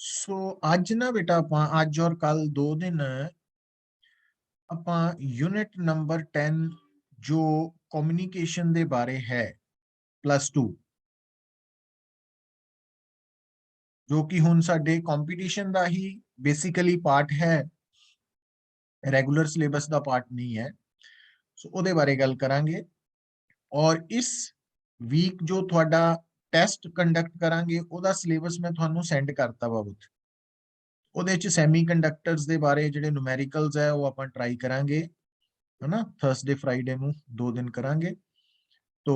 सो आज ना बेटा ਆਪਾਂ ਅੱਜ और कल 2 दिन ਆਪਾਂ यूनिट नंबर 10 जो कम्युनिकेशन ਦੇ ਬਾਰੇ है +2 जो कि ਹੁਣ ਸਾਡੇ कंपटीशन ਦਾ ही बेसिकली पार्ट है रेगुलर सिलेबस ਦਾ पार्ट नहीं है सो ਉਹਦੇ ਬਾਰੇ ਗੱਲ ਕਰਾਂਗੇ और इस वीक जो ਤੁਹਾਡਾ ਟੈਸਟ ਕੰਡਕਟ ਕਰਾਂਗੇ ਉਹਦਾ ਸਿਲੇਬਸ ਮੈਂ ਤੁਹਾਨੂੰ ਸੈਂਡ ਕਰਤਾ ਬਾਬੂਤ ਉਹਦੇ ਚ ਸੈਮੀਕੰਡਕਟਰਸ ਦੇ ਬਾਰੇ ਜਿਹੜੇ ਨੂਮੈਰੀਕਲਸ ਹੈ ਉਹ ਆਪਾਂ ਟਰਾਈ ਕਰਾਂਗੇ है ना थर्सडे फ्राइडे में 2 दिन करांगे तो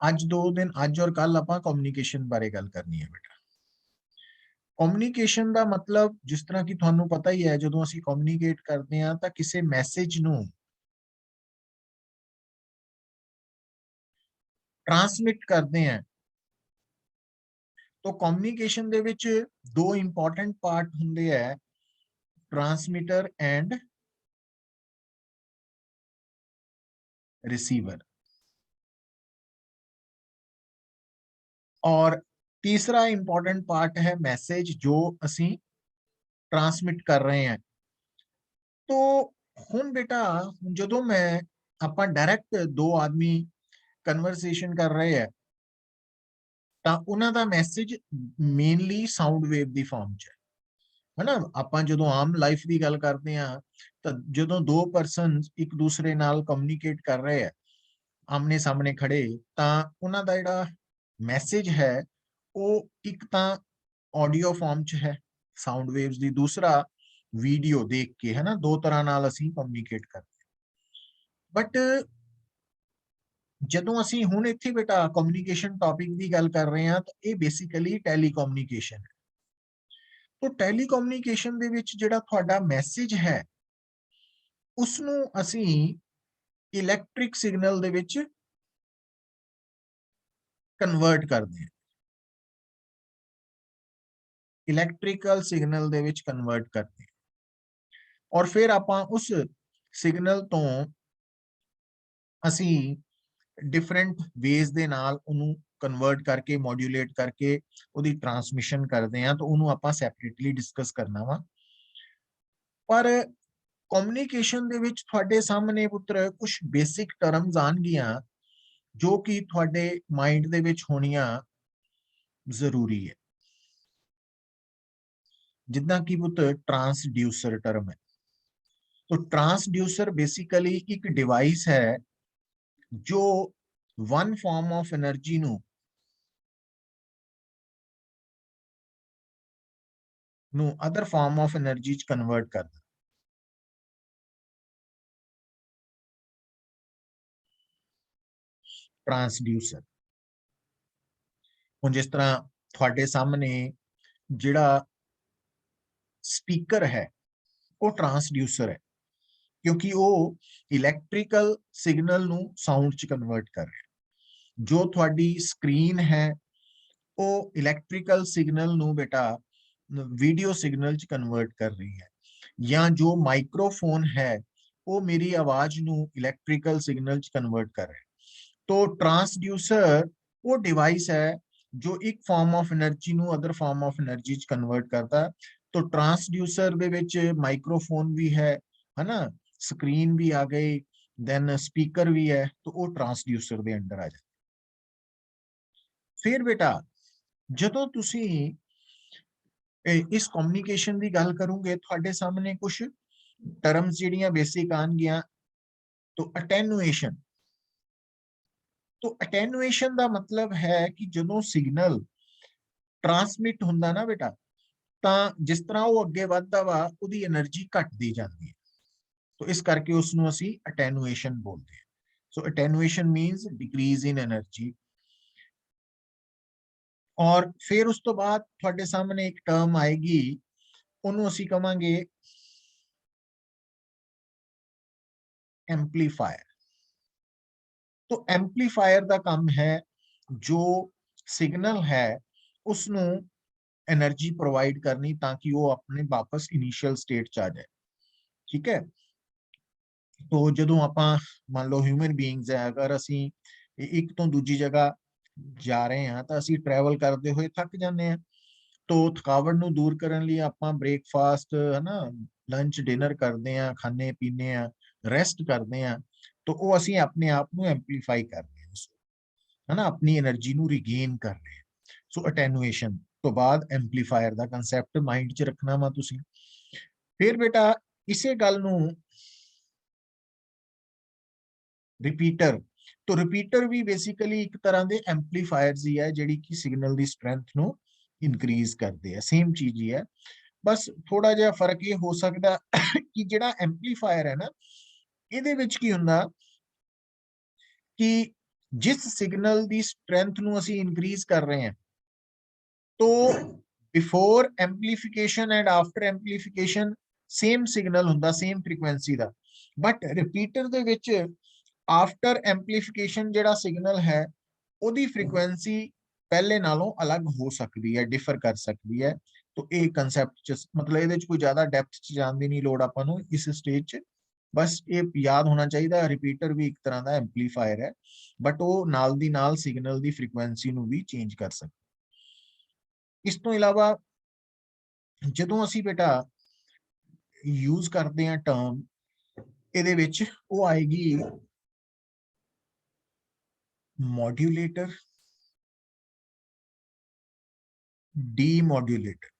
आज 2 दिन आज और कल ਆਪਾਂ कम्युनिकेशन बारे गल करनी है बेटा कम्युनिकेशन ਦਾ मतलब जिस तरह की ਤੁਹਾਨੂੰ ਪਤਾ ਹੀ ਹੈ ਜਦੋਂ ਅਸੀਂ ਕਮਿਊਨੀਕੇਟ ਕਰਦੇ ਹਾਂ ਤਾਂ ਕਿਸੇ ਮੈਸੇਜ ਨੂੰ ट्रांसमिट करते हैं तो कम्युनिकेशन ਦੇ ਵਿੱਚ ਦੋ ਇੰਪੋਰਟੈਂਟ ਪਾਰਟ ਹੁੰਦੇ ਹੈ ट्रांसमीटर एंड रिसीवर और तीसरा इंपॉर्टेंट पार्ट है मैसेज जो असी ट्रांसमिट कर रहे हैं तो हुन बेटा जो मैं आप डायरेक्ट दो आदमी कन्वर्सेशन कर रहे हैं तो उन्हों का मैसेज मेनली साउंड वेव की फॉर्म च है ना आप जो आम लाइफ की गल करते हैं तो जो दो परसन एक दूसरे नाल कम्युनिकेट कर रहे हैं आमने सामने खड़े तो उन्हों का जिहड़ा मैसेज है वो एक तो ऑडियो फॉर्म च है साउंड वेव्स दी दूसरा वीडियो देख के है ना दो तरह नाल असी कम्युनिकेट करते बट ਜਦੋਂ ਅਸੀਂ ਹੁਣ ਇੱਥੇ बेटा कम्युनिकेशन टॉपिक की गल कर रहे हैं तो ये बेसिकली टेलीकम्युनिकेशन है तो टेलीकम्युनिकेशन ਦੇ ਵਿੱਚ ਜਿਹੜਾ ਤੁਹਾਡਾ ਮੈਸੇਜ ਹੈ ਉਸ ਨੂੰ ਅਸੀਂ ਇਲੈਕਟ੍ਰਿਕ ਸਿਗਨਲ ਦੇ ਵਿੱਚ ਕਨਵਰਟ ਕਰਦੇ ਹਾਂ ਇਲੈਕਟ੍ਰੀਕਲ ਸਿਗਨਲ ਦੇ ਵਿੱਚ ਕਨਵਰਟ ਕਰਦੇ ਹਾਂ और फिर ਆਪਾਂ ਉਸ ਸਿਗਨਲ ਤੋਂ ਅਸੀਂ डिफरेंट वेज ਦੇ ਨਾਲ ਉਹਨੂੰ ਕਨਵਰਟ ਕਰਕੇ ਮੋਡੂਲੇਟ ਕਰਕੇ ਉਹਦੀ ਟਰਾਂਸਮਿਸ਼ਨ ਕਰਦੇ ਆ ਤਾਂ ਉਹਨੂੰ ਆਪਾਂ ਸੈਪਰੇਟਲੀ ਡਿਸਕਸ ਕਰਨਾ ਵਾ ਪਰ ਕਮਿਊਨੀਕੇਸ਼ਨ ਦੇ ਵਿੱਚ ਤੁਹਾਡੇ ਸਾਹਮਣੇ ਪੁੱਤਰ ਕੁਝ ਬੇਸਿਕ ਟਰਮਸ ਆਣਗੀਆਂ ਜੋ ਕਿ ਤੁਹਾਡੇ ਮਾਈਂਡ ਦੇ ਵਿੱਚ ਹੋਣੀਆਂ ਜ਼ਰੂਰੀ ਹੈ ਜਿੱਦਾਂ ਕਿ ਪੁੱਤਰ ट्रांसड्यूसर टर्म है तो ट्रांसड्यूसर बेसिकली एक डिवाइस है जो वन फॉर्म ऑफ एनर्जी नु अदर फॉर्म ऑफ एनर्जी च कन्वर्ट कर ट्रांसड्यूसर हुण जिस तरह तुहाडे सामने जिहड़ा स्पीकर है वो ट्रांसड्यूसर है क्योंकि वो इलैक्ट्रिकल सिग्नल नु साउंड च कन्वर्ट कर रहा है जो थोड़ी स्क्रीन है वो इलैक्ट्रिकल सिग्नल नु बेटा वीडियो सिग्नल च कन्वर्ट कर रही है या जो माइक्रोफोन है वो मेरी आवाज नु इलैक्ट्रिकल सिग्नल च कन्वर्ट कर रहा है तो ट्रांसड्यूसर वो डिवाइस है जो एक फॉर्म ऑफ एनर्जी नु अदर फॉर्म ऑफ एनर्जी च कन्वर्ट करता है तो ट्रांसड्यूसर दे विच माइक्रोफोन भी है ना स्क्रीन भी आ गई देन स्पीकर भी है तो वो ट्रांसड्यूसर दे अंडर आ जाए फिर बेटा जदों तुसी इस कम्युनिकेशन की गल करोगे थोड़े सामने कुछ टर्म्स जिहड़ियां बेसिक आनगियां तो अटेनुएशन तो अटेनुएशन का मतलब है कि जदों सिग्नल ट्रांसमिट हुंदा ना बेटा तो जिस तरह वो अगे वधदा वा उहदी एनर्जी घटदी जाती है तो इस करके उसनूं असीं अटेनुएशन बोलते हैं so attenuation means decrease in energy और फिर उस तो बाद तुहाडे सामने एक टर्म आएगी उन्होंने असीं कहांगे एम्पलीफायर तो एम्पलीफायर का काम है जो सिग्नल है उसनूं एनर्जी प्रोवाइड करनी ताकि वो अपने वापस इनिशियल स्टेट च आ जाए ठीक है तो जदों आपां मान लो ह्यूमन बीइंग्स है अगर असीं एक तो दूजी जगह ਜਾ ਰਹੇ ਹਾਂ ਤਾਂ ਅਸੀਂ ਟਰੈਵਲ ਕਰਦੇ ਹੋਏ ਥੱਕ ਜਾਂਦੇ ਹਾਂ। ਤੋ ਥਕਾਵਟ ਨੂੰ ਦੂਰ ਕਰਨ ਲਈ ਆਪਾਂ ਬ੍ਰੇਕਫਾਸਟ ਹਨਾ, ਲੰਚ ਡਿਨਰ ਕਰਦੇ ਆ, ਖਾਣੇ ਪੀਣੇ ਆ, ਰੈਸਟ ਕਰਦੇ ਆ, ਤਾਂ ਉਹ ਅਸੀਂ ਆਪਣੇ ਆਪ ਨੂੰ ਐਂਪਲੀਫਾਈ ਕਰਦੇ ਹਾਂ, ਹਨਾ, ਆਪਣੀ એનર્ਜੀ ਨੂੰ ਰੀਗੇਨ ਕਰ ਰਹੇ ਹਾਂ। ਸੋ ਅਟੈਨੂਏਸ਼ਨ ਤੋਂ ਬਾਅਦ ਐਂਪਲੀਫਾਇਰ ਦਾ ਕਨਸੈਪਟ ਮਾਈਂਡ 'ਚ ਰੱਖਣਾ ਵਾ ਤੁਸੀਂ। ਫਿਰ ਬੇਟਾ ਇਸੇ ਗੱਲ ਨੂੰ ਰਿਪੀਟਰ, तो रिपीटर भी बेसिकली एक तरह के एंपलीफायर्स ही है जिहड़ी कि सिग्नल की स्ट्रेंथ नु इंक्रीज करते हैं, सेम चीज ही है, बस थोड़ा जिहा फर्क ये हो सकता कि जिहड़ा एंपलीफायर है ना, इहदे विच की हुंदा कि जिस सिग्नल की स्ट्रेंथ नु असीं इंक्रीज कर रहे हैं, तो before amplification and after amplification same signal हुंदा, सेम फ्रीक्वेंसी का, बट रिपीटर दे विच आफ्टर एंपलीफिकेशन जिहड़ा सिग्नल है ਉਹਦੀ फ्रीक्वेंसी पहले नालों अलग हो सकती है, डिफर कर सकती है। तो ये कंसैप्ट मतलब ਇਹਦੇ ਚ ਕੋਈ ਜ਼ਿਆਦਾ ਡੈਪਥ ਚ ਜਾਣ ਦੀ ਨਹੀਂ ਲੋੜ ਆਪਾਂ ਨੂੰ ਇਸ ਸਟੇਜ 'ਚ, ਬਸ ਇਹ ਯਾਦ ਹੋਣਾ ਚਾਹੀਦਾ ਰਿਪੀਟਰ ਵੀ ਇੱਕ ਤਰ੍ਹਾਂ ਦਾ ਐਂਪਲੀਫਾਇਰ ਹੈ, ਬਟ ਉਹ ਨਾਲ ਦੀ ਨਾਲ ਸਿਗਨਲ ਦੀ ਫ੍ਰੀਕੁਐਂਸੀ ਨੂੰ ਵੀ ਚੇਂਜ ਕਰ ਸਕਦਾ। ਇਸ ਤੋਂ ਇਲਾਵਾ ਜਦੋਂ ਅਸੀਂ ਬੇਟਾ ਯੂਜ਼ ਕਰਦੇ ਹਾਂ ਟਰਮ, ਇਹਦੇ ਵਿੱਚ ਉਹ ਆਏਗੀ मॉड्यूलेटर, डीमॉड्यूलेटर।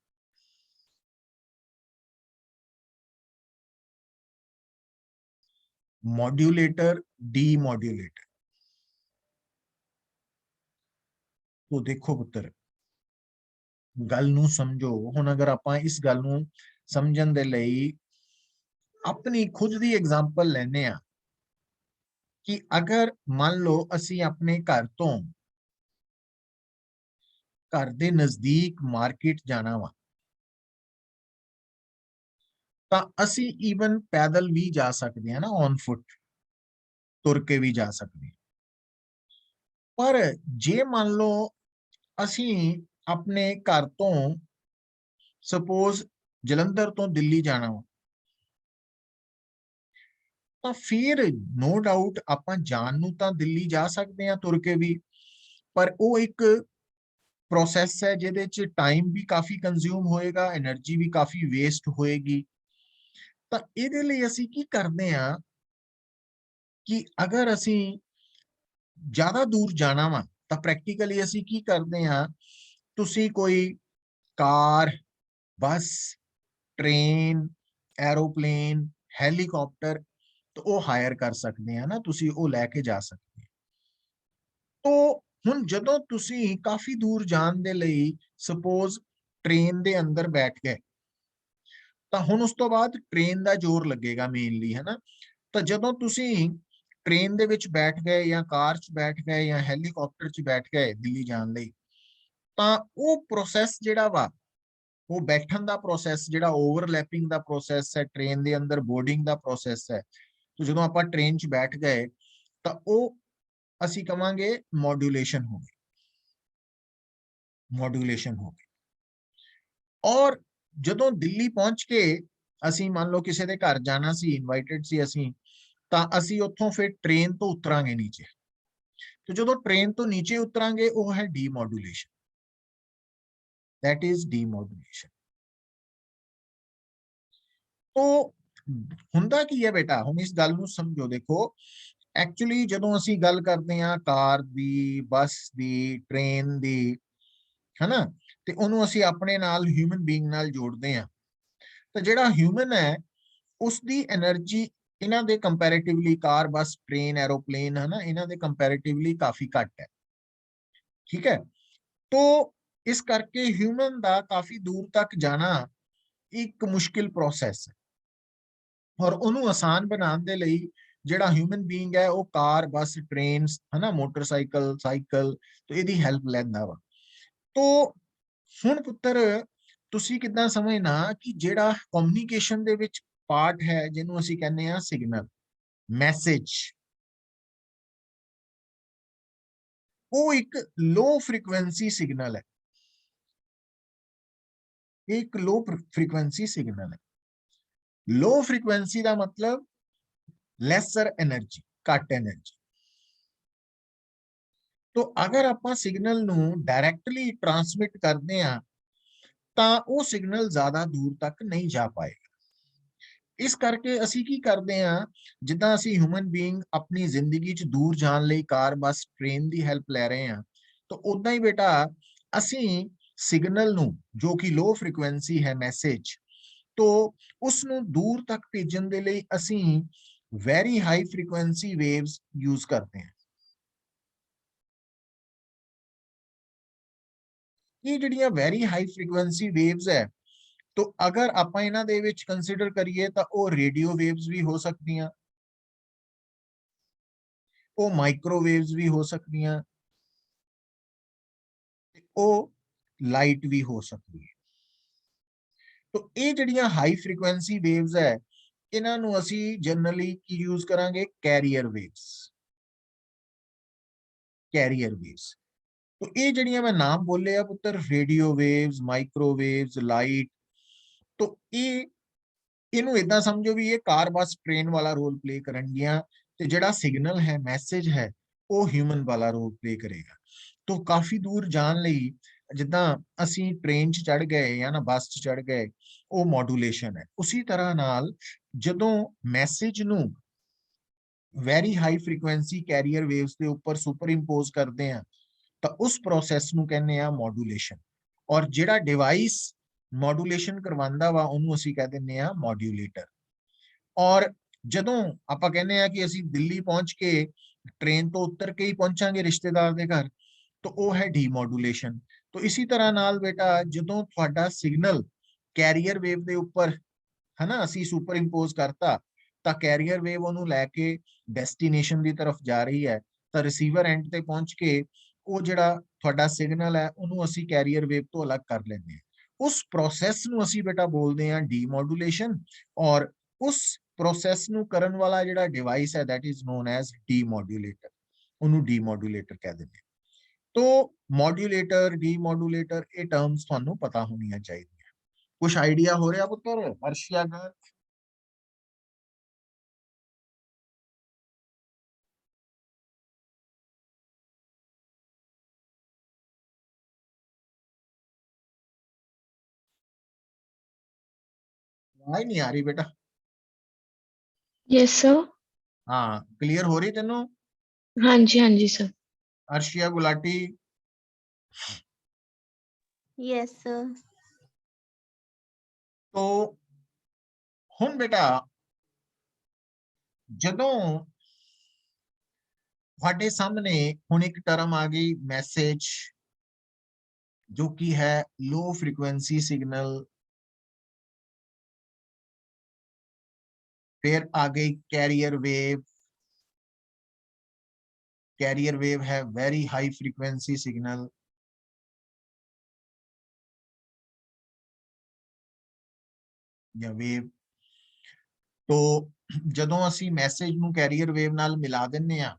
Modulator, demodulator. तो देखो पुत्र, गल नूं समझो हुण, अगर आपां इस गल नूं समझण दे लई अपनी खुद दी एग्जाम्पल लैने आ कि अगर मान लो असी अपने घर तो घर दे नजदीक मार्केट जाना वा, तां असी ईवन पैदल भी जा सकते हैं ना, ऑन फुट तुर के भी जा सकते हैं। पर जे मान लो असी अपने घर तो सपोज जलंधर तो दिल्ली जाना वा, तो फिर नो डाउट आप जान नूं तां दिल्ली जा सकते हैं तुर के भी, पर वो एक प्रोसैस है जिहदे च टाइम भी काफी कंज्यूम होएगा, एनर्जी भी काफी वेस्ट होएगी। तो इहदे लई असीं की करदे आ कि अगर असीं ज्यादा दूर जाना वा तां प्रैक्टिकली असीं की करदे आ, तुसीं कोई कार, बस, ट्रेन, एरोप्लेन, हैलीकॉप्टर तो वो हायर कर सकते हैं ना, तुसीं वो लैके जा सकते हैं। तो हुण जदों तुसीं काफी दूर जाण दे लई सपोज ट्रेन दे अंदर बैठ गए, ਤਾਂ ਹੁਣ ਉਸ ਤੋਂ ਬਾਅਦ ट्रेन ਦਾ ਜ਼ੋਰ ਲੱਗੇਗਾ ਮੇਨਲੀ, है ना। ਤਾਂ ਜਦੋਂ ਤੁਸੀਂ ट्रेन ਦੇ ਵਿੱਚ ਬੈਠ ਗਏ ਜਾਂ ਕਾਰ 'ਚ ਬੈਠ ਗਏ ਜਾਂ ਹੈਲੀਕਾਪਟਰ 'ਚ ਬੈਠ ਗਏ ਦਿੱਲੀ ਜਾਣ ਲਈ, ਤਾਂ ਉਹ ਪ੍ਰੋਸੈਸ ਜਿਹੜਾ ਵਾ, ਉਹ ਬੈਠਣ ਦਾ ਪ੍ਰੋਸੈਸ ਜਿਹੜਾ ਓਵਰਲੈਪਿੰਗ ਦਾ ਪ੍ਰੋਸੈਸ ਹੈ, ट्रेन ਦੇ ਅੰਦਰ ਬੋਰਡਿੰਗ ਦਾ ਪ੍ਰੋਸੈਸ ਹੈ। तो ਜਦੋਂ ਆਪਾਂ ट्रेन 'ਚ ਬੈਠ ਗਏ ਤਾਂ ਉਹ ਅਸੀਂ ਕਵਾਂਗੇ ਮੋਡੂਲੇਸ਼ਨ ਹੋ ਗਈ, ਮੋਡੂਲੇਸ਼ਨ ਹੋ ਗਈ। ਔਰ ਜਦੋਂ ਦਿੱਲੀ ਪਹੁੰਚ ਕੇ ਅਸੀਂ ਮੰਨ ਲਓ ਕਿਸੇ ਦੇ ਘਰ ਜਾਣਾ ਸੀ, ਇਨਵਾਈਟਡ ਸੀ ਅਸੀਂ, ਤਾਂ ਅਸੀਂ ਉੱਥੋਂ ਫਿਰ ਟ੍ਰੇਨ ਤੋਂ ਉਤਰਾਂਗੇ ਨੀਚੇ। ਤੇ ਜਦੋਂ ਟ੍ਰੇਨ ਤੋਂ ਨੀਚੇ ਉਤਰਾਂਗੇ ਉਹ ਹੈ ਡੀਮੋਡੂਲੇਸ਼ਨ, दैट इज ਡੀਮੋਡੂਲੇਸ਼ਨ। तो ਹੁੰਦਾ ਕੀ ਹੈ ਬੇਟਾ, ਹੁਣ ਇਸ ਗੱਲ ਨੂੰ ਸਮਝੋ। ਦੇਖੋ ਐਕਚੁਅਲੀ ਜਦੋਂ ਅਸੀਂ ਗੱਲ ਕਰਦੇ ਹਾਂ ਕਾਰ ਦੀ, ਬੱਸ ਦੀ, ਟ੍ਰੇਨ ਦੀ, ਹਨਾ, ਤੇ ਉਹਨੂੰ ਅਸੀਂ ਆਪਣੇ ਨਾਲ ਹਿਊਮਨ ਬੀਇੰਗ ਨਾਲ ਜੋੜਦੇ ਹਾਂ, ਤਾਂ ਜਿਹੜਾ ਹਿਊਮਨ ਹੈ उसकी एनर्जी इन्हां दे कंपैरेटिवली, कार, बस, ट्रेन, एरोप्लेन, है ना, इन्हां दे कंपैरेटिवली काफी घट है, ठीक है। तो इस करके ह्यूमन दा काफी दूर तक जाना एक मुश्किल प्रोसैस है, और उन्होंने आसान बनाने दे लई जिहड़ा ह्यूमन बीइंग है वो कार, बस, ट्रेन, है ना, मोटरसाइकिल, साइकिल, तो इहदी हेल्प लैंदा वा। तो हुण पुत्तर तुसी किदां समझना कि जिहड़ा कम्युनिकेशन दे विच पार्ट है जिन्हों असी कहने हैं सिग्नल, मैसेज, वो एक लो फ्रीक्वेंसी सिग्नल है, एक लो फ्रीक्वेंसी सिग्नल है। लो फ्रीक्वेंसी का मतलब लैसर एनर्जी, घट एनर्जी। तो अगर ਆਪਾਂ सिग्नल ਨੂੰ डायरेक्टली ट्रांसमिट करते हैं ਤਾਂ ਉਹ सिग्नल ज्यादा दूर तक नहीं जा पाएगा। ਇਸ ਕਰਕੇ ਅਸੀਂ ਕੀ ਕਰਦੇ ਆ, ਜਿੱਦਾਂ ਅਸੀਂ ਹਿਊਮਨ ਬੀਇੰਗ ਆਪਣੀ ਜ਼ਿੰਦਗੀ 'ਚ ਦੂਰ ਜਾਣ ਲਈ ਕਾਰ, ਬੱਸ, ਟ੍ਰੇਨ ਦੀ ਹੈਲਪ ਲੈ ਰਹੇ ਆ, ਤਾਂ ਉਦਾਂ ਹੀ ਬੇਟਾ ਅਸੀਂ ਸਿਗਨਲ ਨੂੰ, ਜੋ ਕਿ ਲੋ ਫ੍ਰੀਕੁਐਂਸੀ ਹੈ ਮੈਸੇਜ, तो उसਨੂੰ दूर तक भेजन दे ਲਈ ਅਸੀਂ very high frequency waves use ਕਰਦੇ ਹਾਂ। ਇਹ ਜਿਹੜੀਆਂ very high frequency waves ਹੈ, तो अगर ਆਪਾਂ ਇਹਨਾਂ ਦੇ ਵਿੱਚ ਕੰਸੀਡਰ ਕਰੀਏ ਤਾਂ ਉਹ ਰੇਡੀਓ ਵੇਵਸ ਵੀ ਹੋ ਸਕਦੀਆਂ, ਉਹ ਮਾਈਕ੍ਰੋਵੇਵਸ ਵੀ ਹੋ ਸਕਦੀਆਂ, ਉਹ ਲਾਈਟ ਵੀ ਹੋ ਸਕਦੀ ਹੈ। तो ਇਹ ਜਿਹੜੀਆਂ ਹਾਈ ਫ੍ਰੀਕੁਐਂਸੀ ਵੇਵਸ ਹੈ, ਇਹਨਾਂ ਨੂੰ ਅਸੀਂ ਜਨਰਲੀ ਕੀ ਯੂਜ਼ ਕਰਾਂਗੇ, ਕੈਰੀਅਰ ਵੇਵਸ। ਕੈਰੀਅਰ ਵੇਵਸ, तो ये ਜਿਹੜੀਆਂ मैं नाम बोले आ पुत्र, रेडियो वेव्स, माइक्रोवेव्स, लाइट, तो ਇਹਨੂੰ ਇਦਾਂ ਸਮਝੋ ਵੀ ਇਹ ਕਾਰ, ਬੱਸ, ਟ੍ਰੇਨ ਵਾਲਾ ਰੋਲ ਪਲੇ ਕਰਨਗੀਆਂ, ਤੇ ਜਿਹੜਾ ਸਿਗਨਲ ਹੈ, ਮੈਸੇਜ ਹੈ, ਉਹ ਹਿਊਮਨ ਵਾਲਾ ਰੋਲ ਪਲੇ ਕਰੇਗਾ। तो ਕਾਫੀ ਦੂਰ ਜਾਣ ਲਈ ਜਿੱਦਾਂ ਅਸੀਂ ਟ੍ਰੇਨ 'ਚ ਚੜ ਗਏ ਜਾਂ ਨਾ ਬੱਸ 'ਚ ਚੜ ਗਏ, ਉਹ ਮੋਡੂਲੇਸ਼ਨ ਹੈ। ਉਸੇ ਤਰ੍ਹਾਂ ਨਾਲ ਜਦੋਂ ਮੈਸੇਜ ਨੂੰ very high frequency carrier waves ਦੇ ਉੱਪਰ ਸੁਪਰ ਇੰਪੋਜ਼ ਕਰਦੇ ਆ, ਤਾਂ ਉਸ ਪ੍ਰੋਸੈਸ ਨੂੰ ਕਹਿੰਦੇ ਆ ਮੋਡੂਲੇਸ਼ਨ। ਔਰ ਜਿਹੜਾ ਡਿਵਾਈਸ ਮੋਡੂਲੇਸ਼ਨ ਕਰਵਾਉਂਦਾ ਵਾ ਉਹਨੂੰ ਅਸੀਂ ਕਹਿ ਦਿੰਦੇ ਆ ਮੋਡਿਊਲੇਟਰ। ਔਰ ਜਦੋਂ ਆਪਾਂ ਕਹਿੰਦੇ ਆ ਕਿ ਅਸੀਂ ਦਿੱਲੀ ਪਹੁੰਚ ਕੇ ਟ੍ਰੇਨ ਤੋਂ ਉਤਰ ਕੇ ਹੀ ਪਹੁੰਚਾਂਗੇ ਰਿਸ਼ਤੇਦਾਰ ਦੇ ਘਰ, ਤਾਂ ਉਹ ਹੈ ਡੀਮੋਡੂਲੇਸ਼ਨ। तो इसी तरह नाल बेटा ਜਦੋਂ ਤੁਹਾਡਾ ਸਿਗਨਲ ਕੈਰੀਅਰ ਵੇਵ ਦੇ ਉੱਪਰ ਹੈ ਨਾ ਅਸੀਂ ਸੁਪਰ ਇੰਪੋਜ਼ ਕਰਤਾ, ਤਾਂ ਕੈਰੀਅਰ ਵੇਵ ਉਹਨੂੰ ਲੈ ਕੇ ਡੈਸਟੀਨੇਸ਼ਨ ਦੀ ਤਰਫ ਜਾ ਰਹੀ ਹੈ, ਤਾਂ ਰਿਸੀਵਰ ਐਂਡ ਤੇ ਪਹੁੰਚ ਕੇ ਉਹ ਜਿਹੜਾ ਤੁਹਾਡਾ ਸਿਗਨਲ ਹੈ ਉਹਨੂੰ ਅਸੀਂ ਕੈਰੀਅਰ ਵੇਵ ਤੋਂ ਅਲੱਗ ਕਰ ਲੈਂਦੇ ਹਾਂ। ਉਸ ਪ੍ਰੋਸੈਸ ਨੂੰ ਅਸੀਂ ਬੇਟਾ ਬੋਲਦੇ ਹਾਂ ਡੀਮੋਡੂਲੇਸ਼ਨ। ਔਰ ਉਸ ਪ੍ਰੋਸੈਸ ਨੂੰ ਕਰਨ ਵਾਲਾ ਜਿਹੜਾ ਡਿਵਾਈਸ ਹੈ, that is known as ਡੀਮੋਡੂਲੇਟਰ, ਉਹਨੂੰ ਡੀਮੋਡੂਲੇਟਰ ਕਹਿ ਦਿੰਦੇ ਹਾਂ। तो मॉड्यूलेटर, डीमॉड्यूलेटर, ये टर्म्स ਤੁਹਾਨੂੰ ਪਤਾ ਹੋਣੀਆਂ ਚਾਹੀਦੀਆਂ। ਕੁਝ ਆਈਡੀਆ ਹੋ ਰਿਹਾ ਪੁੱਤਰ ਅਰਸ਼ੀਆ ਗਰ? ਆਈ ਨਹੀਂ ਆ ਰਹੀ बेटा? Yes sir. हाँ, क्लियर हो रही तेनों? हाँ जी sir. Arshia Gulati? Yes sir. तो ਹੁਣ बेटा ਜਦੋਂ ਤੁਹਾਡੇ ਸਾਹਮਣੇ ਹੁਣ ਇੱਕ ਟਰਮ ਆ ਗਈ ਮੈਸੇਜ, ਜੋ ਕਿ ਹੈ ਲੋ ਫ੍ਰੀਕੁਐਂਸੀ ਸਿਗਨਲ, फिर आ गई कैरियर वेव। कैरियर वेव है वेरी हाई फ्रीक्वेंसी सिग्नल, या वेव। तो ਜਦੋਂ ਅਸੀਂ ਮੈਸੇਜ ਨੂੰ ਕੈਰੀਅਰ ਵੇਵ ਨਾਲ ਮਿਲਾ ਦਿੰਨੇ ਆ,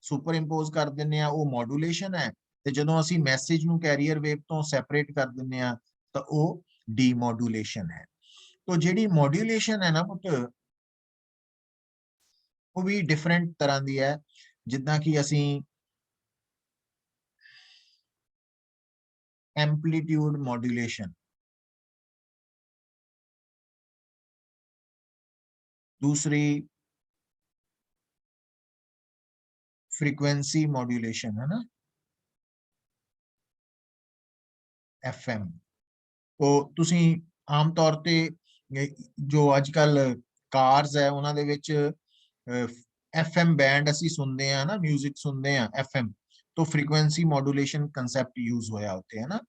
ਸੁਪਰ ਇੰਪੋਜ਼ ਕਰ ਦਿੰਨੇ ਆ, ਉਹ ਮੋਡੂਲੇਸ਼ਨ ਹੈ। ਤੇ ਜਦੋਂ ਅਸੀਂ ਮੈਸੇਜ ਨੂੰ ਕੈਰੀਅਰ ਵੇਵ ਤੋਂ ਸੈਪਰੇਟ ਕਰ ਦਿੰਨੇ ਆ, ਤਾਂ ਉਹ ਡੀਮੋਡੂਲੇਸ਼ਨ ਹੈ। तो ਜਿਹੜੀ ਮੋਡੂਲੇਸ਼ਨ ਹੈ ਨਾ ਪੁੱਤ, ਉਹ ਵੀ ਡਿਫਰੈਂਟ ਤਰ੍ਹਾਂ ਦੀ ਹੈ। ਜਿੱਦਾਂ ਕਿ ਅਸੀਂ ਐਂਪਲੀਟਿਊਡ ਮੋਡੂਲੇਸ਼ਨ, दूसरी फ्रीक्वेंसी मॉड्यूलेशन है ना, FM। तो ਤੁਸੀਂ ਆਮ ਤੌਰ ਤੇ ਜੋ ਅੱਜ ਕੱਲ ਕਾਰਸ ਹੈ ਉਹਨਾਂ ਦੇ ਵਿੱਚ FM ਬੈਂਡ ਅਸੀਂ ਸੁਣਦੇ ਆ ਨਾ, म्यूजिक ਸੁਣਦੇ ਆ FM, तो फ्रीक्वेंसी मॉड्यूलेशन कंसेप्ट यूज होया होते है ना।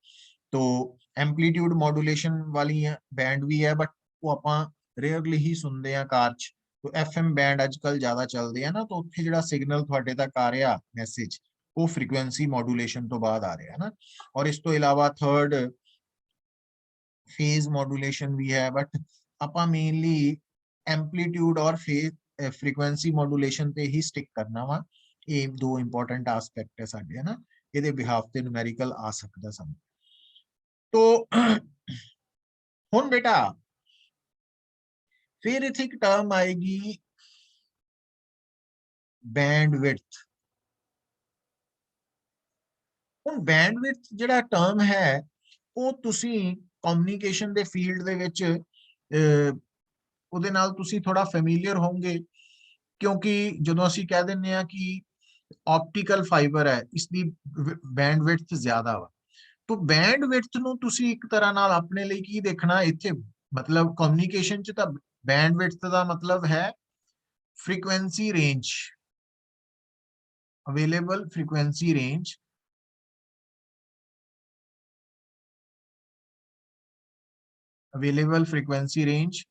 तो एम्पलीट्यूड मॉड्यूलेशन वाली बैंड भी है, बट वो ਆਪਾਂ ਰੇਅਰਲੀ ਹੀ ਸੁਣਦੇ ਆ ਕਾਰ 'ਚ। तो FM बैंड ਅੱਜਕੱਲ ਜ਼ਿਆਦਾ ਚੱਲਦੇ ਆ ਨਾ, तो ਉੱਥੇ ਜਿਹੜਾ ਸਿਗਨਲ ਤੁਹਾਡੇ ਤੱਕ ਆ ਰਿਹਾ ਮੈਸੇਜ, ਉਹ ਫ੍ਰੀਕੁਐਂਸੀ ਮੋਡੂਲੇਸ਼ਨ ਤੋਂ ਬਾਅਦ ਆ ਰਿਹਾ ਨਾ। ਔਰ ਇਸ ਤੋਂ ਇਲਾਵਾ ਥਰਡ फेज मॉड्यूलेशन भी है, बट ਆਪਾਂ मेनली एम्पलीट्यूड और फेज फ्रीक्वेंसी मॉड्यूलेशन ਤੇ ਹੀ ਸਟਿਕ ਕਰਨਾ ਵਾ। ਇਹ ਦੋ ਇੰਪੋਰਟੈਂਟ ਐਸਪੈਕਟ ਹੈ ਸਾਡੇ, ਹੈ ਨਾ, ਇਹਦੇ ਬਿਹਾਫ ਤੇ ਨੂਮੈਰੀਕਲ ਆ ਸਕਦਾ ਸਾਨੂੰ। तो ਹੁਣ बेटा फिर इथे एक टर्म आएगी बैंडविड्थ। ਹੁਣ ਬੈਂਡਵਿਡਥ ਜਿਹੜਾ ਟਰਮ ਹੈ ਉਹ ਤੁਸੀਂ ਕਮਿਊਨੀਕੇਸ਼ਨ ਦੇ ਫੀਲਡ ਦੇ ਵਿੱਚ ਉਹਦੇ ਨਾਲ ਤੁਸੀਂ ਥੋੜਾ ਫੈਮੀਲੀਅਰ ਹੋਵੋਗੇ, ਕਿਉਂਕਿ ਜਦੋਂ ਅਸੀਂ ਕਹਿ ਦਿੰਦੇ ਆ ਕਿ ਆਪਟੀਕਲ ਫਾਈਬਰ ਹੈ, ਇਸ ਦੀ ਬੈਂਡਵਿਡਥ ਜ਼ਿਆਦਾ ਵਾ, तो बैंडविड्थ ਨੂੰ ਤੁਸੀਂ ਇੱਕ ਤਰ੍ਹਾਂ ਨਾਲ ਆਪਣੇ ਲਈ ਕੀ ਦੇਖਣਾ ਇੱਥੇ, ਮਤਲਬ ਕਮਿਊਨੀਕੇਸ਼ਨ ਚ ਤਾਂ बैंडविड्थ ਦਾ ਮਤਲਬ ਹੈ frequency range, available frequency range, available frequency range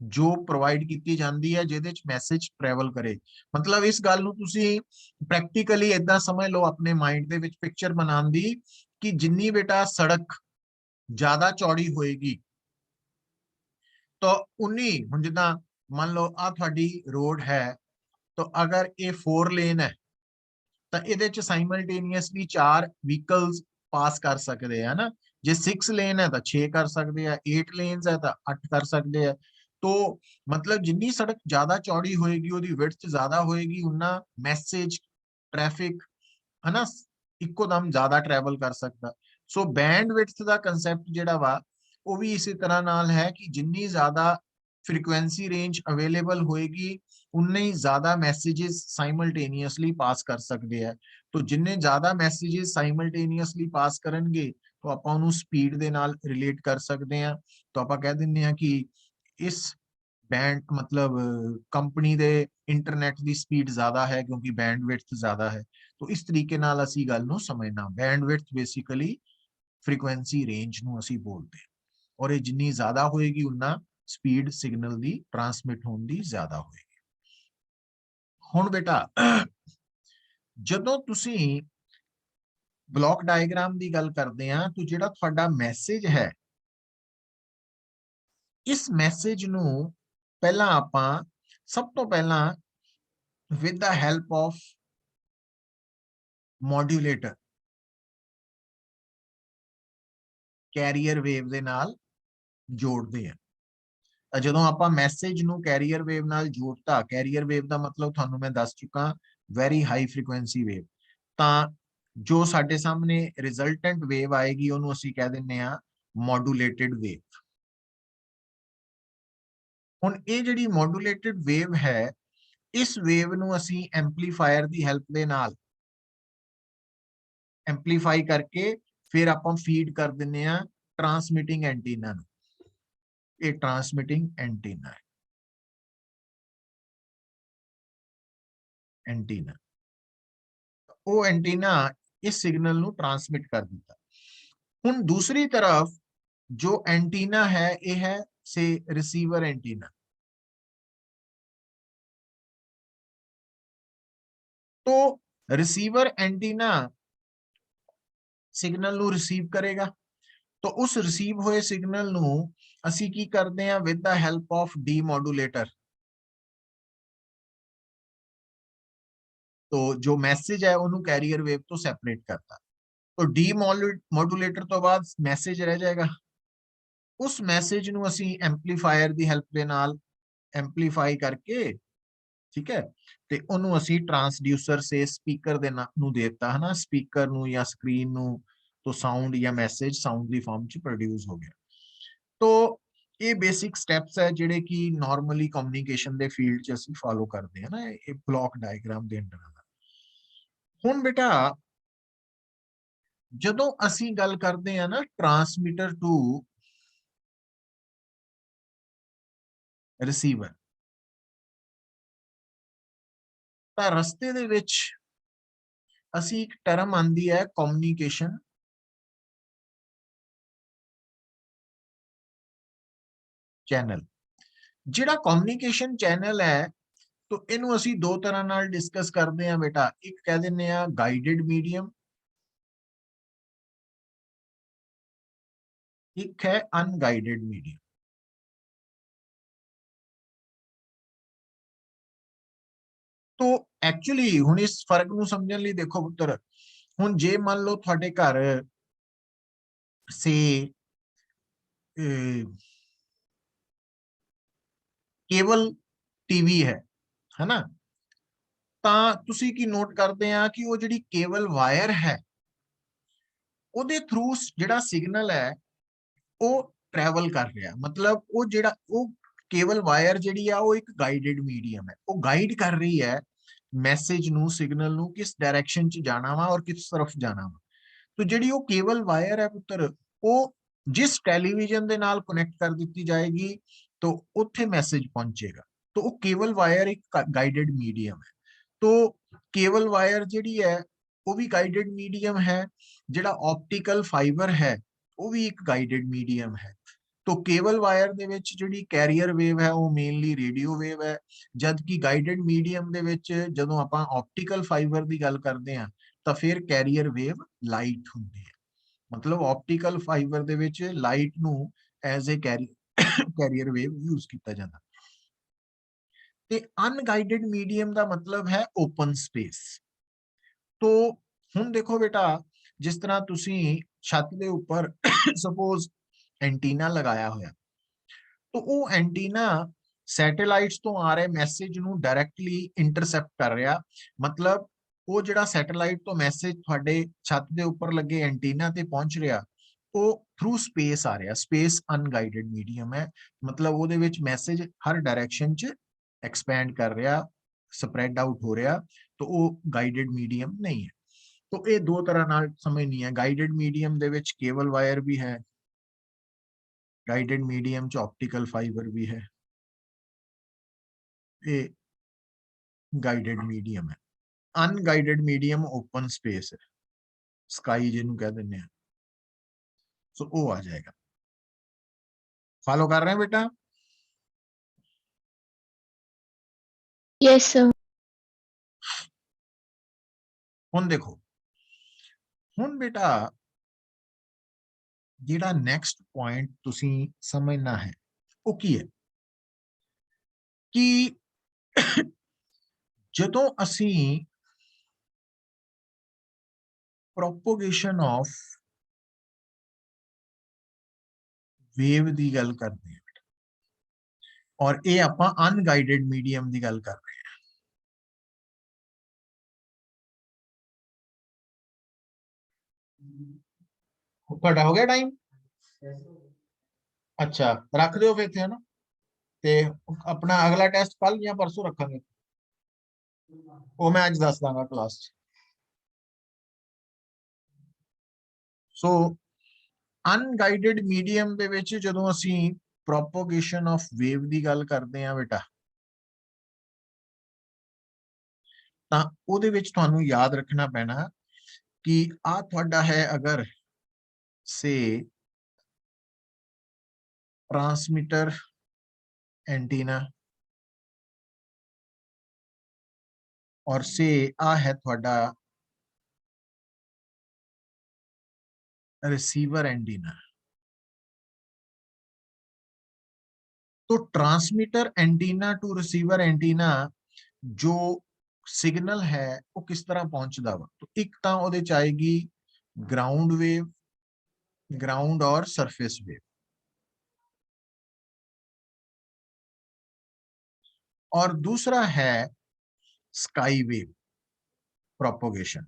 ਜੋ ਪ੍ਰੋਵਾਈਡ ਕੀਤੀ ਜਾਂਦੀ ਹੈ ਜਿਹਦੇ ਚ ਮੈਸੇਜ ਟਰੈਵਲ ਕਰੇ। ਮਤਲਬ ਇਸ ਗੱਲ ਨੂੰ ਤੁਸੀਂ ਪ੍ਰੈਕਟੀਕਲੀ ਇਦਾਂ ਸਮਝ ਲਓ ਆਪਣੇ ਮਾਈਂਡ ਦੇ ਵਿੱਚ ਪਿਕਚਰ ਬਣਾਉਣ ਦੀ, ਕਿ ਜਿੰਨੀ ਬੇਟਾ ਸੜਕ ਜ਼ਿਆਦਾ ਚੌੜੀ ਹੋਏਗੀ ਤਾਂ ਉਨੀ, ਹੁਣ ਜਿੱਦਾਂ ਮੰਨ ਲਓ ਆ ਤੁਹਾਡੀ ਰੋਡ ਹੈ, ਤਾਂ ਅਗਰ ਇਹ 4 ਲੇਨ ਹੈ ਤਾਂ ਇਹਦੇ ਚ ਸਾਈਮਲਟੇਨੀਅਸਲੀ 4 ਵਹੀਕਲਸ ਪਾਸ ਕਰ ਸਕਦੇ ਆ ਨਾ, ਜੇ 6 ਲੇਨ ਹੈ ਤਾਂ 6 ਕਰ ਸਕਦੇ ਆ, 8 ਲੇਨਸ ਹੈ ਤਾਂ 8 ਕਰ ਸਕਦੇ ਆ। तो मतलब जिन्नी सड़क ज्यादा चौड़ी होएगी ਉਹਦੀ width ज्यादा होएगी, उन्ना मैसेज ट्रैफिक है ना ਇੱਕੋ ਦਮ ਜ਼ਿਆਦਾ ਟਰੈਵਲ ਕਰ ਸਕਦਾ। ਸੋ ਬੈਂਡਵਿਡਥ ਦਾ ਕਨਸੈਪਟ ਜਿਹੜਾ ਵਾ ਉਹ ਵੀ ਇਸੇ ਤਰ੍ਹਾਂ ਨਾਲ ਹੈ ਕਿ ਜਿੰਨੀ ਜ਼ਿਆਦਾ ਫ੍ਰੀਕੁਐਂਸੀ ਰੇਂਜ ਅਵੇਲੇਬਲ ਹੋਏਗੀ ਉਨੇ ਹੀ ਜ਼ਿਆਦਾ ਮੈਸੇजेस ਸਾਈਮਲਟੇਨੀਅਸਲੀ ਪਾਸ ਕਰ ਸਕਦੇ ਆ। तो ਜਿੰਨੇ ਜ਼ਿਆਦਾ ਮੈਸੇजेस ਸਾਈਮਲਟੇਨੀਅਸਲੀ ਪਾਸ ਕਰਨਗੇ ਤਾਂ ਆਪਾਂ ਉਹਨੂੰ ਸਪੀਡ ਦੇ ਨਾਲ ਰਿਲੇਟ ਕਰ ਸਕਦੇ ਆ। ਤਾਂ ਆਪਾਂ ਕਹਿ ਦਿੰਦੇ ਆ ਕਿ ਇਸ बैंड मतलब कंपनी दे इंटरनेट की स्पीड ज्यादा है क्योंकि बैंडविड्थ ज्यादा है। तो इस तरीके नाल असी गल नूं समझना, बैंडविड्थ बेसिकली फ्रीक्वेंसी रेंज नूं असी बोलते हैं, और ये जिन्नी ज्यादा होएगी उन्ना स्पीड सिग्नल दी ट्रांसमिट होने दी ज्यादा होएगी। हुण बेटा जदों तुसी ब्लॉक डायग्राम की गल करते हैं तो जिहड़ा तुहाडा मैसेज है, इस मैसेज नूं पहला आपां सब तो पहला with the help of modulator carrier wave दे नाल जोड़ते हैं। ਜਦੋਂ ਆਪਾਂ ਮੈਸੇਜ ਨੂੰ ਕੈਰੀਅਰ ਵੇਵ ਨਾਲ ਜੋੜਤਾ, ਕੈਰੀਅਰ ਵੇਵ ਦਾ ਮਤਲਬ ਤੁਹਾਨੂੰ ਮੈਂ ਦੱਸ ਚੁੱਕਾ ਵੈਰੀ ਹਾਈ ਫ੍ਰੀਕੁਐਂਸੀ ਵੇਵ, ਤਾਂ ਜੋ ਸਾਡੇ ਸਾਹਮਣੇ ਰਿਜ਼ਲਟੈਂਟ ਵੇਵ ਆਏਗੀ ਉਹਨੂੰ ਅਸੀਂ ਕਹਿ ਦਿੰਨੇ ਆ ਮੋਡੂਲੇਟਿਡ ਵੇਵ। ਹੁਣ ਇਹ ਜਿਹੜੀ ਮੋਡੂਲੇਟਿਡ ਵੇਵ ਹੈ, ਇਸ ਵੇਵ ਨੂੰ ਅਸੀਂ ਐਂਪਲੀਫਾਇਰ ਦੀ ਹੈਲਪ ਦੇ ਨਾਲ ਐਂਪਲੀਫਾਈ ਕਰਕੇ ਫਿਰ ਆਪਾਂ ਫੀਡ ਕਰ ਦਿੰਨੇ ਆ ट्रांसमिटिंग एंटीना ਨੂੰ। ਇਹ ट्रांसमिटिंग एंटीना है, एंटीना वो एंटीना इस सिग्नल ਨੂੰ ट्रांसमिट कर दिता। ਹੁਣ दूसरी तरफ जो एंटीना है ये है से रिसीवर एंटीना। तो रिसीवर एंटीना सिग्नल ਨੂੰ रिसीव करेगा, तो उस रिसीव होए सिग्नल ਨੂੰ ਅਸੀਂ ਕੀ ਕਰਦੇ ਆ with the help of demodulator. तो जो मैसेज है ਉਹਨੂੰ कैरियर वेव तो सेपरेट करता, तो डीमोडुलेटर तो बाद मैसेज रह जाएगा। उस मैसेज ਨੂੰ ਅਸੀਂ एंपलीफायर ਦੀ हेल्प ਦੇ ਨਾਲ एंपलीफाई करके, ठीक है, ਤੇ ਉਹਨੂੰ ਅਸੀਂ ट्रांसड्यूसर से स्पीकर ਦੇ ਨੂੰ ਦੇਤਾ है ना, स्पीकर ਨੂੰ ਜਾਂ स्क्रीन ਨੂੰ, तो साउंड या मैसेज साउंड ਦੀ ਫਾਰਮ ਚ प्रोड्यूस हो गया। तो ਇਹ ਬੇਸਿਕ ਸਟੈਪਸ ਹੈ ਜਿਹੜੇ ਕਿ ਨਾਰਮਲੀ ਕਮਿਊਨੀਕੇਸ਼ਨ ਦੇ ਫੀਲਡ ਚ ਅਸੀਂ ਫਾਲੋ ਕਰਦੇ ਹਾਂ ਨਾ, ਇਹ ਬਲੌਕ ਡਾਇਗਰਾਮ ਦੇ ਅੰਦਰ। ਹੁਣ ਬੇਟਾ ਜਦੋਂ ਅਸੀਂ ਗੱਲ ਕਰਦੇ ਆ ਨਾ ਟਰਾਂਸਮਿਟਰ ਟੂ ਰਿਸੀਵਰ, ਤਾਂ ਰਸਤੇ ਦੇ ਵਿੱਚ ਅਸੀਂ ਇੱਕ ਟਰਮ ਆਂਦੀ ਹੈ ਕਮਿਊਨੀਕੇਸ਼ਨ ਚੈਨਲ। ਜਿਹੜਾ ਕਮਿਊਨੀਕੇਸ਼ਨ ਚੈਨਲ ਹੈ तो इनू असी दो तरह नाल डिस्कस करते हैं बेटा, एक कह दिने आ गाइडेड मीडियम, एक है अनगाइडेड मीडियम। तो एक्चुअली हुण इस फर्क नू समझण लई देखो पुत्र, हुण जे मान लो तुहाडे घर से केबल टीवी है ना, ਤਾਂ ਤੁਸੀਂ ਕੀ ਨੋਟ ਕਰਦੇ ਆ ਕਿ ਉਹ ਜਿਹੜੀ ਕੇਬਲ ਵਾਇਰ ਹੈ ਉਹਦੇ ਥਰੂ ਜਿਹੜਾ ਸਿਗਨਲ ਹੈ ਉਹ ਟਰੈਵਲ ਕਰ ਰਿਹਾ, ਮਤਲਬ ਉਹ ਜਿਹੜਾ ਉਹ ਕੇਬਲ ਵਾਇਰ ਜਿਹੜੀ ਆ ਉਹ ਇੱਕ ਗਾਈਡਡ ਮੀਡੀਅਮ ਹੈ, ਉਹ ਗਾਈਡ ਕਰ ਰਹੀ ਹੈ ਮੈਸੇਜ ਨੂੰ, ਸਿਗਨਲ ਨੂੰ ਕਿਸ ਡਾਇਰੈਕਸ਼ਨ 'ਚ ਜਾਣਾ ਵਾ ਔਰ ਕਿਸ ਤਰਫ ਜਾਣਾ ਵਾ। तो ਜਿਹੜੀ ਉਹ ਕੇਬਲ ਵਾਇਰ ਹੈ ਪੁੱਤਰ, ਉਹ ਜਿਸ ਟੈਲੀਵਿਜ਼ਨ ਦੇ ਨਾਲ ਕਨੈਕਟ ਕਰ ਦਿੱਤੀ ਜਾਏਗੀ तो ਉੱਥੇ ਮੈਸੇਜ ਪਹੁੰਚੇਗਾ। तो ਉਹ ਕੇਬਲ ਵਾਇਰ ਇੱਕ ਗਾਈਡਡ ਮੀਡੀਅਮ ਹੈ। तो ਕੇਬਲ ਵਾਇਰ ਜਿਹੜੀ ਹੈ ਉਹ ਵੀ ਗਾਈਡਡ ਮੀਡੀਅਮ ਹੈ, ਜਿਹੜਾ ਆਪਟੀਕਲ ਫਾਈਬਰ ਹੈ ਉਹ ਵੀ ਇੱਕ ਗਾਈਡਡ ਮੀਡੀਅਮ ਹੈ। तो ਕੇਬਲ ਵਾਇਰ ਦੇ ਵਿੱਚ ਜਿਹੜੀ ਕੈਰੀਅਰ ਵੇਵ ਹੈ ਉਹ ਮੇਨਲੀ ਰੇਡੀਓ ਵੇਵ ਹੈ, ਜਦ ਕਿ ਗਾਈਡਡ ਮੀਡੀਅਮ ਦੇ ਵਿੱਚ ਜਦੋਂ ਆਪਾਂ ਆਪਟੀਕਲ ਫਾਈਬਰ ਦੀ ਗੱਲ ਕਰਦੇ ਹਾਂ ਤਾਂ ਫਿਰ ਕੈਰੀਅਰ ਵੇਵ ਲਾਈਟ ਹੁੰਦੀ ਹੈ। ਮਤਲਬ ਆਪਟੀਕਲ ਫਾਈਬਰ ਦੇ ਵਿੱਚ ਲਾਈਟ ਨੂੰ as a carrier wave use ਕੀਤਾ ਜਾਂਦਾ। ਤੇ ਅਨਗਾਈਡਡ ਮੀਡੀਅਮ ਦਾ ਮਤਲਬ ਹੈ ਓਪਨ ਸਪੇਸ। तो ਹੁਣ ਦੇਖੋ ਬੇਟਾ, ਜਿਸ ਤਰ੍ਹਾਂ ਤੁਸੀਂ ਛੱਤ ਦੇ ਉੱਪਰ ਸਪੋਜ਼ ਐਂਟੀਨਾ ਲਗਾਇਆ ਹੋਇਆ, तो ਉਹ ਐਂਟੀਨਾ ਸੈਟੇਲਾਈਟਸ ਤੋਂ ਆ ਰਹੇ ਮੈਸੇਜ ਨੂੰ ਡਾਇਰੈਕਟਲੀ ਇੰਟਰਸੈਪਟ ਕਰ ਰਿਹਾ, ਮਤਲਬ ਉਹ ਜਿਹੜਾ ਸੈਟੇਲਾਈਟ ਤੋਂ ਮੈਸੇਜ ਤੁਹਾਡੇ ਛੱਤ ਦੇ ਉੱਪਰ ਲੱਗੇ ਐਂਟੀਨਾ ਤੇ ਪਹੁੰਚ ਰਿਹਾ, ਉਹ ਥਰੂ ਸਪੇਸ ਆ ਰਿਹਾ। ਸਪੇਸ ਅਨਗਾਈਡਡ ਮੀਡੀਅਮ ਹੈ, ਮਤਲਬ ਉਹਦੇ ਵਿੱਚ ਮੈਸੇਜ ਹਰ ਡਾਇਰੈਕਸ਼ਨ 'ਚ ਐਕਸਪੈਂਡ ਕਰ ਰਿਹਾ, ਸਪਰੈਡ ਆਊਟ ਹੋ ਰਿਹਾ, तो ਉਹ ਗਾਈਡਡ ਮੀਡੀਅਮ ਨਹੀਂ ਹੈ। तो ਇਹ ਦੋ ਤਰ੍ਹਾਂ ਨਾਲ ਸਮਝਣੀ ਹੈ। ਗਾਈਡਡ ਮੀਡੀਅਮ ਦੇ ਵਿੱਚ ਕੇਬਲ ਵਾਇਰ ਵੀ ਹੈ, ਗਾਈਡਡ ਮੀਡੀਅਮ 'ਚ ਆਪਟੀਕਲ ਫਾਈਬਰ ਵੀ ਹੈ, ਇਹ ਗਾਈਡਡ ਮੀਡੀਅਮ ਹੈ। ਅਨਗਾਈਡਡ ਮੀਡੀਅਮ ਓਪਨ ਸਪੇਸ ਹੈ, ਸਕਾਈ ਜਿਹਨੂੰ ਕਹਿ ਦਿੰਦੇ ਆ, ਸੋ ਉਹ ਆ ਜਾਏਗਾ। ਫॉलो कर रहे हैं बेटा? Yes sir. ਹੁਣ ਦੇਖੋ, ਹੁਣ ਬੇਟਾ ਜਿਹੜਾ ਨੈਕਸਟ ਪੁਆਇੰਟ ਤੁਸੀਂ ਸਮਝਣਾ ਹੈ ਉਹ ਕੀ ਹੈ ਕਿ ਜਦੋਂ ਅਸੀਂ ਪ੍ਰੋਪੋਗੇਸ਼ਨ ਆਫ ਵੇਵ ਦੀ ਗੱਲ ਕਰਦੇ ਹਾਂ ਔਰ ਇਹ ਆਪਾਂ ਅਨਗਾਈਡਡ ਮੀਡੀਅਮ ਦੀ ਗੱਲ ਕਰ ਰਹੇ ਹਾਂ। ਤੁਹਾਡਾ ਹੋ ਗਿਆ ਟਾਈਮ? ਅੱਛਾ, ਰੱਖ ਦਿਓ ਫਿਰ ਇੱਥੇ, ਹੈ ਨਾ। ਤੇ ਆਪਣਾ ਅਗਲਾ ਟੈਸਟ ਕੱਲ ਜਾਂ ਪਰਸੋਂ ਰੱਖਾਂਗੇ, ਉਹ ਮੈਂ ਅੱਜ ਦੱਸ ਦਾਂਗਾ ਕਲਾਸ 'ਚ। ਸੋ ਅਨਗਾਈਡਡ ਮੀਡੀਅਮ ਦੇ ਵਿੱਚ ਜਦੋਂ ਅਸੀਂ ਪ੍ਰੋਪੋਗੇਸ਼ਨ ਆਫ ਵੇਵ ਦੀ ਗੱਲ ਕਰਦੇ ਹਾਂ ਬੇਟਾ, ਤਾਂ ਉਹਦੇ ਵਿੱਚ ਤੁਹਾਨੂੰ ਯਾਦ ਰੱਖਣਾ ਪੈਣਾ ਕਿ ਆ ਤੁਹਾਡਾ ਹੈ ਅਗਰ ਸੇ ट्रांसमीटर एंटीना और से आ है थोड़ा रिसीवर एंटीना। तो transmitter antenna to receiver antenna जो सिग्नल है वो किस तरह पहुंचता वा, तो एक तो ਉਹਦੇ ਚ ਆਏਗੀ ग्राउंड वेव, ग्राउंड और सरफेस वेव, और दूसरा है स्काई वेव प्रोपोगेशन,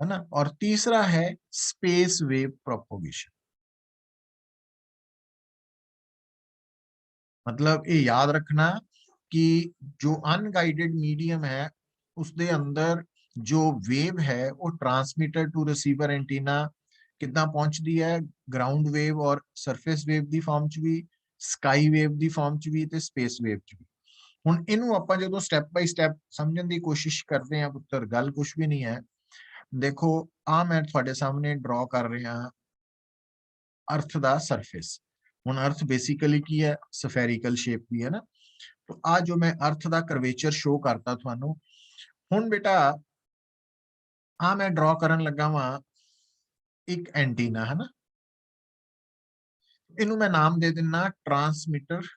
है ना, और तीसरा है स्पेस वेव प्रोपोगेशन। मतलब ये याद रखना कि जो अनगाइडेड मीडियम है उसके अंदर जो वेव है वो ट्रांसमीटर टू रिसीवर एंटीना कितना पहुंचती है, ग्राउंड वेव और सरफेस वेव की फॉर्म च भी, स्काई वेव की फॉर्म च भी ते स्पेस वेव च भी। हुण इनू आपां जदों स्टैप बाय स्टैप समझण की कोशिश करते हैं पुत्र, गल कुछ भी नहीं है। देखो आ मैं तुहाडे सामने ड्रॉ कर रहा अर्थ दा सरफेस। हुण अर्थ बेसिकली की है, सफेरिकल शेप की है ना। तो आ जो मैं अर्थ दा कर्वेचर शो करता तुहानू, हुण बेटा आ मैं ड्रॉ करन लगा वा एक एंटीना, है ना, इनू मैं नाम दे दिना ट्रांसमीटर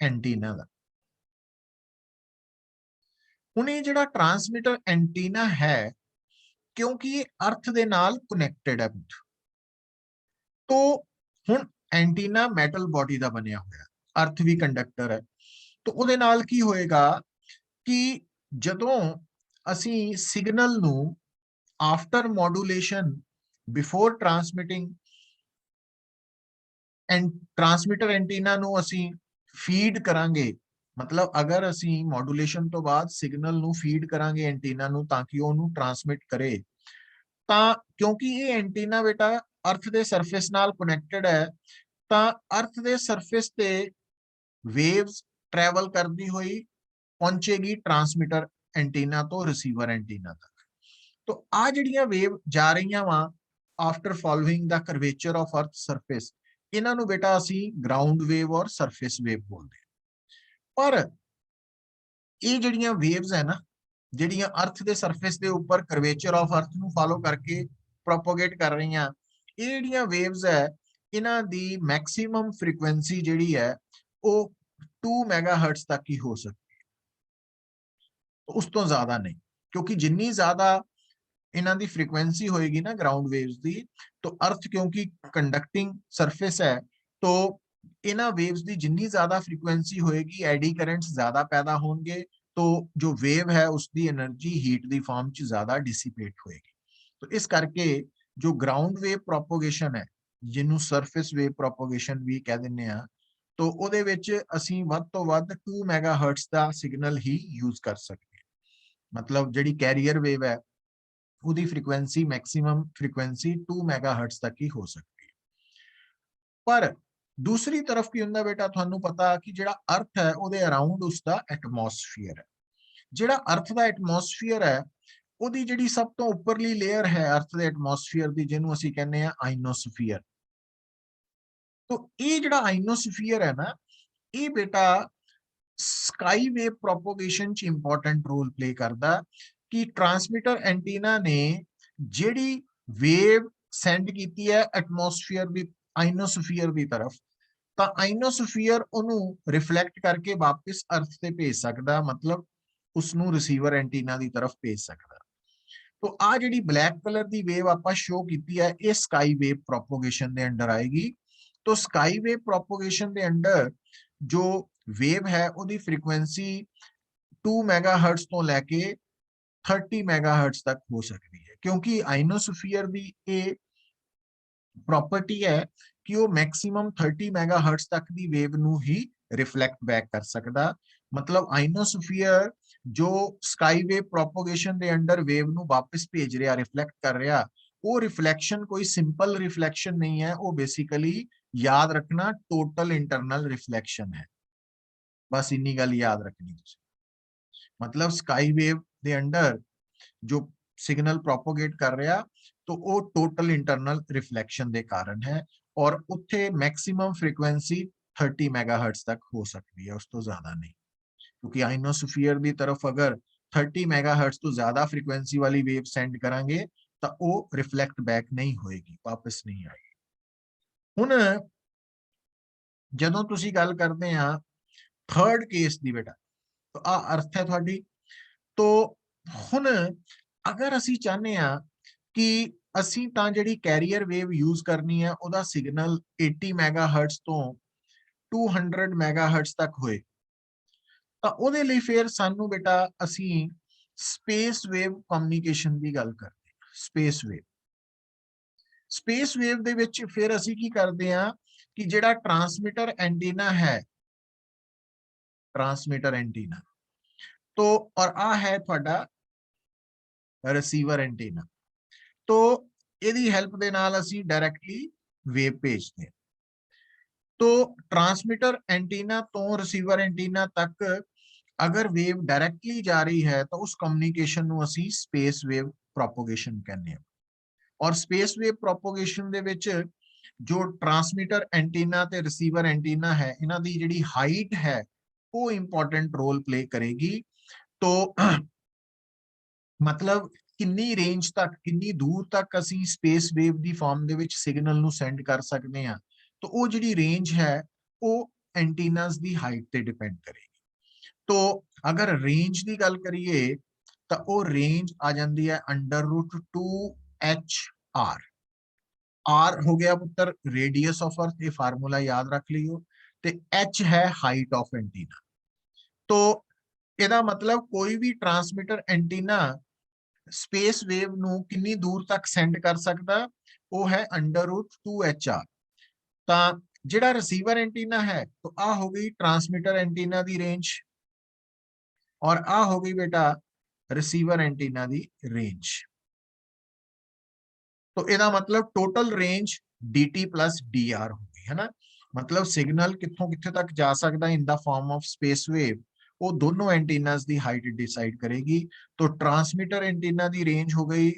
एंटीना दा। हुण ये जिहड़ा ट्रांसमीटर एंटीना है, क्योंकि ये अर्थ दे नाल कनेक्टेड है, तो हुण एंटीना मैटल बॉडी दा बनिया होया, अर्थ भी कंडक्टर है, तो उहदे नाल की होएगा कि जदों असी सिग्नल नू after modulation before transmitting and transmitter antenna ਨੂੰ ਅਸੀਂ ਫੀਡ ਕਰਾਂਗੇ, ਮਤਲਬ ਅਗਰ ਅਸੀਂ ਮੋਡੂਲੇਸ਼ਨ ਤੋਂ ਬਾਅਦ ਸਿਗਨਲ ਨੂੰ ਫੀਡ ਕਰਾਂਗੇ ਐਂਟੀਨਾ ਨੂੰ ਤਾਂ ਕਿ ਉਹਨੂੰ ਟਰਾਂਸਮਿਟ ਕਰੇ, ਤਾਂ ਕਿਉਂਕਿ ਇਹ ਐਂਟੀਨਾ ਬੇਟਾ ਅਰਥ ਦੇ ਸਰਫੇਸ ਨਾਲ ਕਨੈਕਟਡ ਹੈ, ਤਾਂ ਅਰਥ ਦੇ ਸਰਫੇਸ ਤੇ ਵੇਵਸ ट्रैवल करती हुई पहुंचेगी ट्रांसमीटर एंटीना तो रिसीवर एंटीना तक। तो आ जिहड़ियां वेव जा रही वा after following the curvature of earth surface, इन्हां नूं बेटा असी ग्राउंड वेव और सरफेस वेव बोलते हैं। पर ये जिहड़ियां वेव्स है ना, जिहड़ियां अर्थ दे सरफेस दे उपर कर्वेचर ऑफ अर्थ नूं फॉलो करके प्रोपोगेट कर रही हैं, ये जिहड़ियां वेव्स है इन्हां दी मैक्सिमम फ्रीक्वेंसी जिहड़ी है वो 2 मेगाहर्ट्ज तक ही हो सकती है, तो उस तो ज्यादा नहीं, क्योंकि जिन्नी ज्यादा इन्हां दी फ्रीक्वेंसी होएगी ना ग्राउंड वेव्स दी, तो अर्थ क्योंकि कंडक्टिंग सरफेस है, तो इन्हां वेव्स दी जिन्नी ज्यादा फ्रीक्वेंसी होएगी एडी करंट्स ज्यादा पैदा होंगे, तो जो वेव है उसकी एनर्जी हीट दी फॉर्म च ज्यादा डिसिपेट होएगी। तो इस करके जो ग्राउंड वेव प्रोपोगेशन है, जिन्हों सरफेस वेव प्रोपोगेशन भी कह दिंदे आ, तो ਉਹਦੇ ਵਿੱਚ ਅਸੀਂ ਵੱਧ ਤੋਂ ਵੱਧ 2 ਮੈਗਾਹਰਟਜ਼ ਦਾ ਸਿਗਨਲ ਹੀ ਯੂਜ਼ ਕਰ ਸਕਦੇ ਹਾਂ। ਮਤਲਬ ਜਿਹੜੀ ਕੈਰੀਅਰ ਵੇਵ ਹੈ ਉਹਦੀ ਫ੍ਰੀਕੁਐਂਸੀ ਮੈਕਸਿਮਮ ਫ੍ਰੀਕੁਐਂਸੀ 2 ਮੈਗਾਹਰਟਜ਼ ਤੱਕ ਹੀ ਹੋ ਸਕਦੀ ਹੈ। ਪਰ ਦੂਸਰੀ ਤਰਫ ਕੀ ਹੁੰਦਾ ਬੇਟਾ, ਤੁਹਾਨੂੰ ਪਤਾ ਕਿ ਜਿਹੜਾ ਅਰਥ ਹੈ ਉਹਦੇ ਅਰਾਊਂਡ ਉਸਦਾ ਐਟਮੋਸਫੀਅਰ ਹੈ। ਜਿਹੜਾ ਅਰਥ ਦਾ ਐਟਮੋਸਫੀਅਰ ਹੈ ਉਹਦੀ ਜਿਹੜੀ ਸਭ ਤੋਂ ਉੱਪਰਲੀ ਲੇਅਰ ਹੈ ਅਰਥ ਦੇ ਐਟਮੋਸਫੀਅਰ ਦੀ, ਜਿਹਨੂੰ ਅਸੀਂ ਕਹਿੰਦੇ ਆ ਆਇਨੋਸਫੀਅਰ। तो ये जो आइनोस्फीयर है ना, ये बेटा स्काई वेव प्रोपोगेशन च इंपॉर्टेंट रोल प्ले करता, कि ट्रांसमीटर एंटीना ने जेडी वेव सेंड की है एटमोसफीयर दी आइनोस्फीयर की तरफ, तो आइनोस्फीयर उन्होंने रिफ्लैक्ट करके वापस अर्थ से भेज सकता, मतलब उसनू रिसीवर एंटीना की तरफ भेज सकता। तो आ जी ब्लैक कलर की वेव आप शो की है, ये स्काई वेव प्रोपोगेशन के अंडर आएगी। तो स्काई वेव प्रोपोगेशन के अंडर जो वेव है उसकी फ्रीक्वेंसी 2 मेगाहर्ट्ज तो लैके 30 मेगाहर्ट्ज तक हो सकती है, क्योंकि आइनोस्फीयर की ये प्रॉपर्टी है कि वो मैक्सिमम 30 मेगाहर्ट्ज तक की वेव नू ही रिफ्लैक्ट बैक कर सकता। मतलब आइनोस्फीयर जो स्काई वेव प्रोपोगेशन के अंडर वेव नू वापस भेज रहा, रिफ्लैक्ट कर रहा, वो रिफ्लैक्शन कोई सिंपल रिफ्लैक्शन नहीं है, वो बेसिकली याद रखना टोटल इंटरनल रिफ्लैक्शन है, बस इन्नी गल याद रखनी। मतलब स्काई वेव के अंडर जो सिग्नल प्रोपोगेट कर रहा, तो वो टोटल इंटरनल रिफ्लैक्शन के कारण है, और उत्थे मैक्सिमम फ्रीक्वेंसी 30 मेगाहर्ट्ज तक हो सकती है, उस तो ज्यादा नहीं। क्योंकि आइनोस्फीयर की तरफ अगर 30 मेगाहर्ट्ज तो ज्यादा फ्रीक्वेंसी वाली वेव सेंड करांगे तो वो रिफ्लैक्ट बैक नहीं होएगी, वापस नहीं आएगी। हुण जदों तुसी गल करते हैं थर्ड केस की बेटा, तो आ अर्थ है थोड़ी। तो हुण अगर असी चाहते हैं कि असी तां जिहड़ी कैरियर वेव यूज करनी है उहदा सिग्नल 80 मेगाहर्ट्ज तो 200 मेगाहर्ट्ज तक होए, तो उहदे लई फिर सानू बेटा असी स्पेस वेव कम्युनिकेशन की गल करते हैं। स्पेस वेव दे विच फिर असी की करते हैं कि जिहड़ा ट्रांसमीटर एंटीना है, ट्रांसमीटर एंटीना, तो और आ है तुहाडा रिसीवर एंटीना, तो इहदी हेल्प दे नाल असी डायरेक्टली वेव भेजते हैं। तो ट्रांसमीटर एंटीना तो रिसीवर एंटीना तक अगर वेव डायरेक्टली जा रही है तो उस कम्युनिकेशन नूं असी स्पेस वेव प्रोपोगेशन कहते हैं। और स्पेस वेव प्रोपोगेशन दे विच जो ट्रांसमीटर एंटीना ते रिसीवर एंटीना है, इन्हां दी जिहड़ी हाइट है वो इंपॉर्टेंट रोल प्ले करेगी। तो मतलब किन्नी रेंज तक, किन्नी दूर तक असी space wave the form they which signal नूं सेंड कर सकते हैं, तो वो जिहड़ी रेंज है वो एंटीनास दी हाइट ते डिपेंड करेगी। तो अगर रेंज की गल करिए तो वो रेंज आ जाती है √2HR। आर हो गया पुत्र रेडियस ऑफ अर्थ, ये फार्मूला याद रख लियो, ते एच है हाइट ऑफ एंटीना। तो ਇਹਦਾ मतलब कोई भी ट्रांसमीटर एंटीना ਸਪੇਸ ਵੇਵ ਨੂੰ ਕਿੰਨੀ ਦੂਰ ਤੱਕ ਸੈਂਡ ਕਰ ਸਕਦਾ, ਉਹ ਹੈ √2HR। ਤਾਂ ਜਿਹੜਾ ਰਿਸੀਵਰ ਐਂਟੀਨਾ ਹੈ, तो आ हो गई ट्रांसमीटर एंटीना दी रेंज और आ हो गई बेटा रिसीवर एंटीना दी रेंज। तो ਇਹਦਾ मतलब total range dt plus dr होगी, है ना। मतलब सिग्नल कित्थों कित्थे तक जा सकता in the form of space wave, वो दोनों एंटीनास दी हाइट डिसाइड करेगी। तो ट्रांसमीटर एंटीना दी रेंज हो गई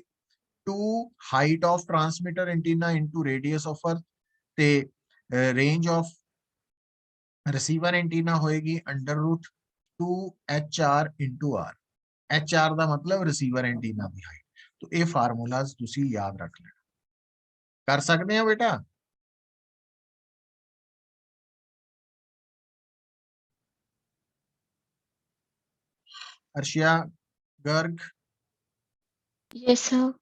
2 height of transmitter antenna into radius of earth, ते रेंज ऑफ रिसीवर एंटीना होएगी √2HR इंटू आर। HR ਦਾ मतलब रिसीवर एंटीना ਦੀ ਹਾਈਟ। तो ਇਹ ਫਾਰਮੂਲਾਜ਼ ਤੁਸੀਂ ਯਾਦ ਰੱਖ ਲੈਣਾ। ਕਰ ਸਕਦੇ ਆ ਬੇਟਾ? Arshia, Garg, Yes, sir.